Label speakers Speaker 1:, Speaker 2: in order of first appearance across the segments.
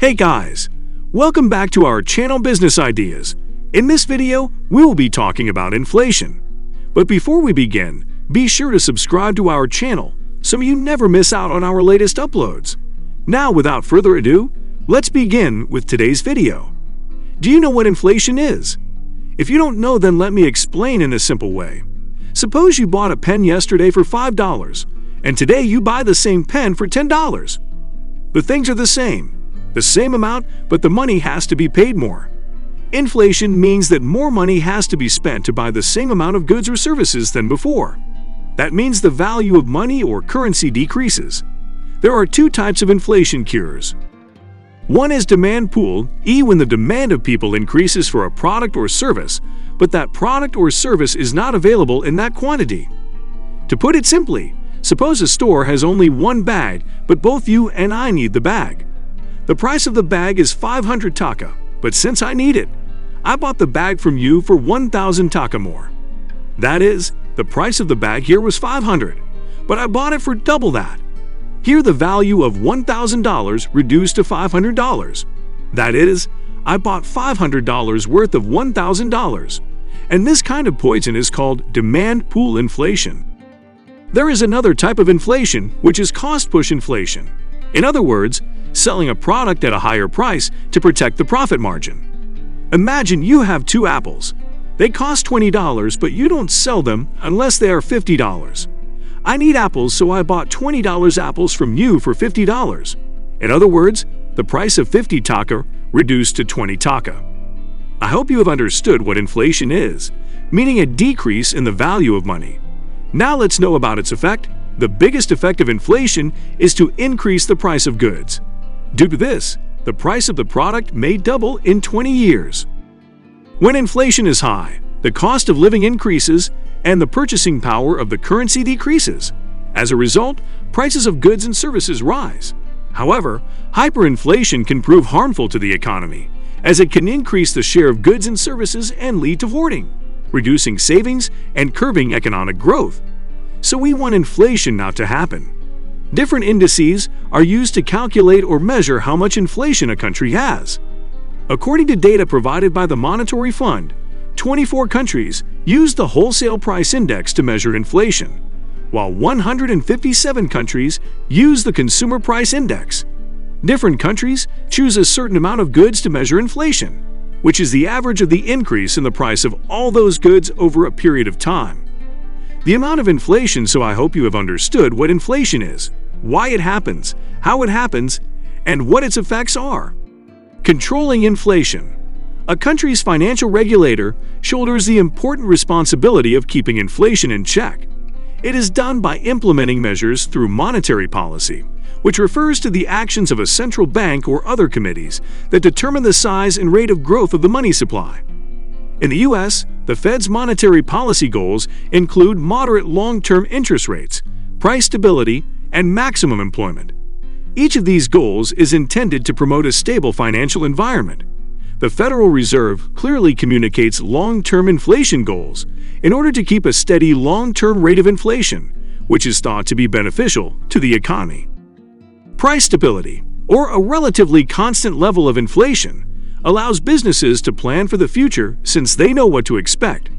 Speaker 1: Hey guys, welcome back to our channel Business Ideas. In this video, we will be talking about inflation. But before we begin, be sure to subscribe to our channel so you never miss out on our latest uploads. Now, without further ado, let's begin with today's video. Do you know what inflation is? If you don't know, then let me explain in a simple way. Suppose you bought a pen yesterday for $5, and today you buy the same pen for $10. The things are the same amount, but the money has to be paid more. Inflation means that more money has to be spent to buy the same amount of goods or services than before. That means the value of money or currency decreases. There are two types of inflation cures. One is demand pull, when the demand of people increases for a product or service, but that product or service is not available in that quantity. To put it simply, suppose a store has only one bag, but both you and I need the bag. The price of the bag is 500 taka, but since I need it, I bought the bag from you for 1,000 taka more. That is, the price of the bag here was 500, but I bought it for double that. Here the value of $1,000 reduced to $500. That is, I bought $500 worth of $1,000. And this kind of poison is called demand pull inflation. There is another type of inflation, which is cost push inflation. In other words, selling a product at a higher price to protect the profit margin. Imagine you have two apples. They cost $20, but you don't sell them unless they are $50. I need apples, so I bought $20 apples from you for $50. In other words, the price of 50 taka reduced to 20 taka. I hope you have understood what inflation is, meaning a decrease in the value of money. Now let's know about its effect. The biggest effect of inflation is to increase the price of goods. Due to this, the price of the product may double in 20 years. When inflation is high, the cost of living increases and the purchasing power of the currency decreases. As a result, prices of goods and services rise. However, hyperinflation can prove harmful to the economy, as it can increase the share of goods and services and lead to hoarding, reducing savings and curbing economic growth. So we want inflation not to happen. Different indices are used to calculate or measure how much inflation a country has. According to data provided by the Monetary Fund, 24 countries use the Wholesale Price Index to measure inflation, while 157 countries use the Consumer Price Index. Different countries choose a certain amount of goods to measure inflation, which is the average of the increase in the price of all those goods over a period of time. The amount of inflation, so I hope you have understood what inflation is, why it happens, how it happens, and what its effects are. Controlling inflation. A country's financial regulator shoulders the important responsibility of keeping inflation in check. It is done by implementing measures through monetary policy, which refers to the actions of a central bank or other committees that determine the size and rate of growth of the money supply. In the U.S., the Fed's monetary policy goals include moderate long-term interest rates, price stability, and maximum employment. Each of these goals is intended to promote a stable financial environment. The Federal Reserve clearly communicates long-term inflation goals in order to keep a steady long-term rate of inflation, which is thought to be beneficial to the economy. Price stability, or a relatively constant level of inflation, allows businesses to plan for the future since they know what to expect.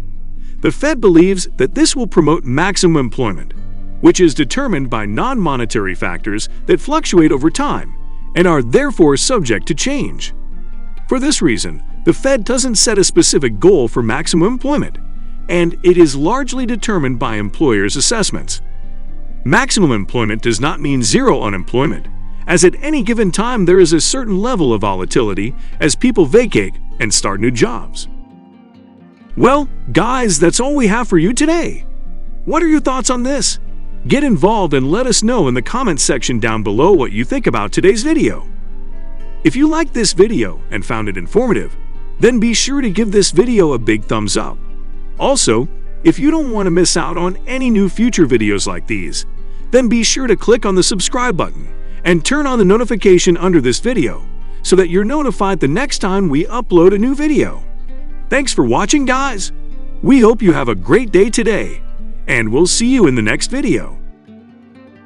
Speaker 1: The Fed believes that this will promote maximum employment, which is determined by non-monetary factors that fluctuate over time and are therefore subject to change. For this reason, the Fed doesn't set a specific goal for maximum employment, and it is largely determined by employers' assessments. Maximum employment does not mean zero unemployment, as at any given time there is a certain level of volatility as people vacate and start new jobs. Well, guys, that's all we have for you today. What are your thoughts on this? Get involved and let us know in the comments section down below what you think about today's video. If you liked this video and found it informative, then be sure to give this video a big thumbs up. Also, if you don't want to miss out on any new future videos like these, then be sure to click on the subscribe button and turn on the notification under this video so that you're notified the next time we upload a new video. Thanks for watching, guys. We hope you have a great day today, and we'll see you in the next video.